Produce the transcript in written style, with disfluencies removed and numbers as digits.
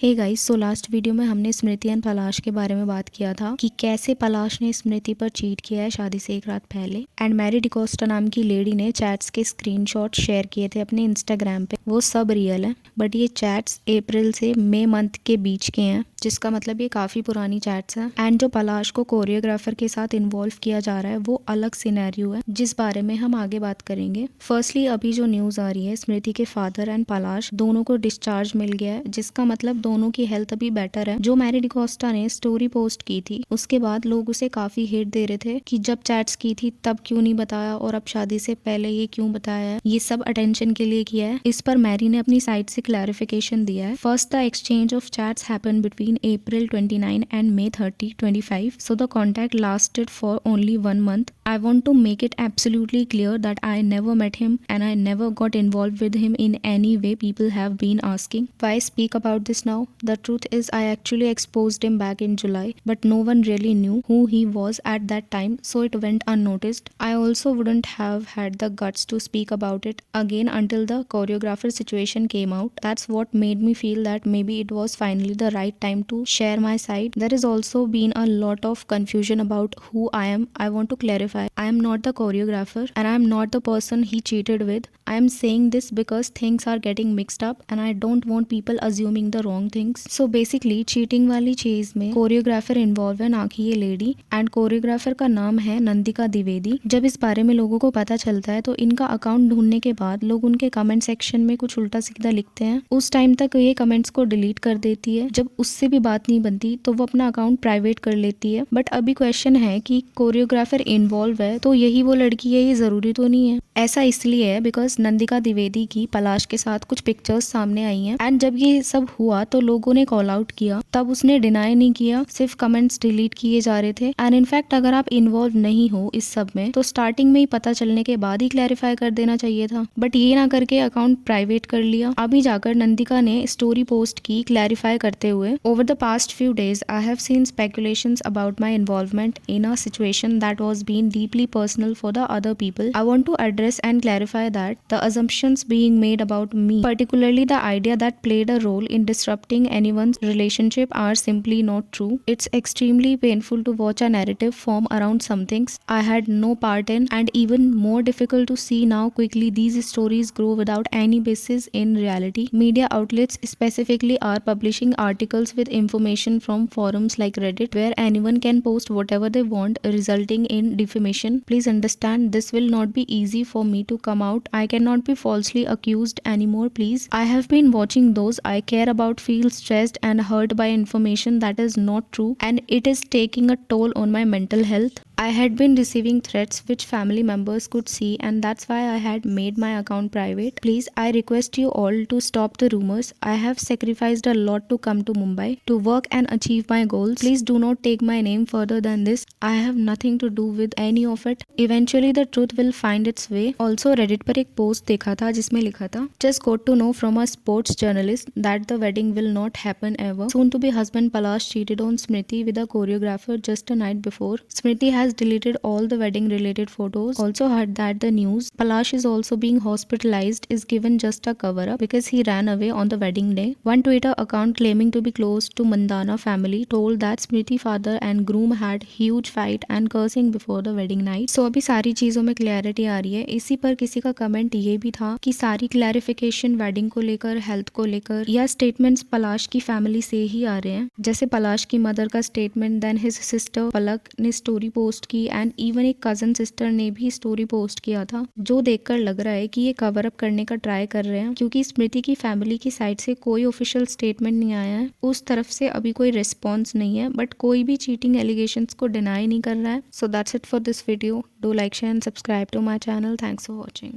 हे guys, so last video में हमने स्मृति and पलाश के बारे में बात किया था कि कैसे पलाश ने स्मृति पर चीट किया है शादी से एक रात पहले। एंड मैरी डिकोस्टा नाम की लेडी ने चैट्स के स्क्रीनशॉट शेयर किए थे अपने इंस्टाग्राम पे। वो सब रियल है, बट ये चैट्स अप्रैल से मई मंथ के बीच के हैं, जिसका मतलब ये काफी पुरानी चैट्स हैं। एंड जो पलाश को कोरियोग्राफर के साथ इन्वॉल्व किया जा रहा है वो अलग सिनेरियो है, जिस बारे में हम आगे बात करेंगे। फर्स्टली अभी जो न्यूज आ रही है, स्मृति के फादर एंड पलाश दोनों को डिस्चार्ज मिल गया है, जिसका मतलब दोनों की हेल्थ अभी बेटर है। जो मैरी डिकोस्टा ने स्टोरी पोस्ट की थी उसके बाद लोग उसे काफी हेट दे रहे थे कि जब चैट्स की थी तब क्यों नहीं बताया और अब शादी से पहले ये क्यों बताया है, ये सब अटेंशन के लिए किया है। इस पर मैरी ने अपनी साइड से क्लैरिफिकेशन दिया है। First, the exchange of chats happened between April 29 and May 30, 25. So the contact lasted for only 1 month. I want to make it absolutely clear that I never met him and I never got involved with him in any way. People have been asking why speak about this now. The truth is I actually exposed him back in July, but no one really knew who he was at that time, so it went unnoticed. I also wouldn't have had the guts to speak about it again until the choreographer situation came out. That's what made me feel that maybe it was finally the right time to share my side. There has also been a lot of confusion about who I am. I want to clarify, I am not the choreographer and I am not the person he cheated with. I am saying this because things are getting mixed up and I don't want people assuming the wrong things. So basically cheating वाली चीज में choreographer involve है, ना कि ये lady. And choreographer का नाम है नंदिका द्विवेदी। जब इस बारे में लोगों को पता चलता है तो इनका अकाउंट ढूंढने के बाद लोग उनके कमेंट सेक्शन में कुछ उल्टा सीधा लिखते हैं। उस टाइम तक ये कमेंट्स को डिलीट कर देती है। जब उससे भी बात नहीं बनती तो वो अपना अकाउंट प्राइवेट कर लेती है। बट अभी क्वेश्चन है कि कोरियोग्राफर इन्वॉल्व है तो यही वो लड़की है, ये जरूरी तो नहीं है। ऐसा इसलिए है बिकॉज नंदिका द्विवेदी की पलाश के साथ कुछ पिक्चर्स सामने आई हैं। एंड जब ये सब हुआ तो लोगों ने कॉल आउट किया, तब उसने डिनाई नहीं किया, सिर्फ कमेंट्स डिलीट किए जा रहे थे। एंड इनफैक्ट अगर आप इन्वॉल्व नहीं हो इस सब में तो स्टार्टिंग में ही पता चलने के बाद ही क्लैरिफाई कर देना चाहिए था, बट ये ना करके अकाउंट प्राइवेट कर लिया। अभी जाकर नंदिका ने स्टोरी पोस्ट की क्लैरिफाई करते हुए, over the past few days I have seen speculations about my involvement in a situation that was been deeply personal for the other people. I want to address and clarify that the assumptions being made about me, particularly the idea that played a role in disrupting anyone's relationship, are simply not true. It's extremely painful to watch a narrative form around some things I had no part in, and even more difficult to see now quickly these stories grow without any basis in reality. Media outlets specifically are publishing articles with information from forums like Reddit where anyone can post whatever they want, resulting in defamation. Please understand this will not be easy for me to come out. I cannot be falsely accused anymore, please. I have been watching those I care about feel stressed and hurt by information that is not true, and it is taking a toll on my mental health. I had been receiving threats which family members could see, and that's why I had made my account private. Please, I request you all to stop the rumors. I have sacrificed a lot to come to Mumbai to work and achieve my goals. Please do not take my name further than this. I have nothing to do with any of it. Eventually the truth will find its way. Also Reddit पर एक post देखा था जिसमें लिखा था, Just got to know from a sports journalist that the wedding will not happen ever. Soon to be husband Palash cheated on Smriti with a choreographer just a night before. Smriti has deleted all the wedding related photos. Also heard that the news Palash is also being hospitalized is given just a cover up because he ran away on the wedding day. One Twitter account claiming to be close to Mandana family told that Smriti father and groom had huge fight and cursing before the wedding night. So अभी सारी चीजों में clarity आ रही है। इसी पर किसी का कमेंट ये भी था कि सारी क्लैरिफिकेशन वेडिंग को लेकर, हेल्थ को लेकर या स्टेटमेंट्स पलाश की फैमिली से ही आ रहे हैं। जैसे पलाश की मदर का स्टेटमेंट, देन हिज सिस्टर पलक ने स्टोरी पोस्ट की एंड इवन एक कजन सिस्टर ने भी स्टोरी पोस्ट किया था, जो देखकर लग रहा है कि ये कवर अप करने का ट्राई कर रहे हैं, क्योंकि स्मृति की फैमिली की साइड से कोई ऑफिशियल स्टेटमेंट नहीं आया है, उस तरफ से अभी कोई रिस्पॉन्स नहीं है, बट कोई भी चीटिंग एलिगेशंस को डिनाई नहीं कर रहा है। So that's it for this video. Do like, share and subscribe to my channel. Thanks for watching.